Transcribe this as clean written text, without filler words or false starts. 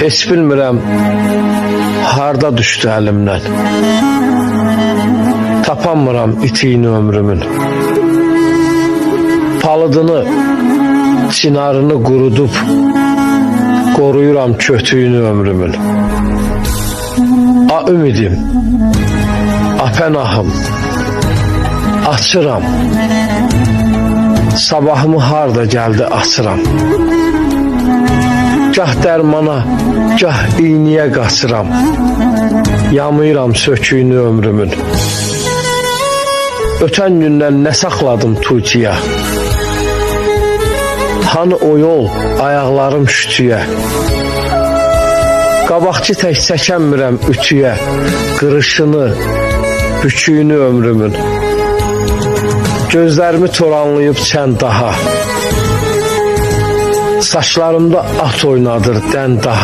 Heç bilmirəm harda düşdü əlimdən. Tapanmıram itiyini ömrümün. Palıdını, çinarını qurudub qoruyuram kötüyünü ömrümün. A ümidim, a pənahım, açıram. Sabahımı harda gəldi açıram. Gah dərmana, gah iyniyə qaçıram. Yamayıram söküyünü ömrümün. Ötən gündən nə saxladım tuğciyə? Hanı o yol, ayaqlarım şütüyə? Qabaqçı tək çəkənmirəm ütüyə, qırışını, büküyünü ömrümün. Gözlərimi toranlayıb çən daha. Saçlarımda at oynadır dən daha.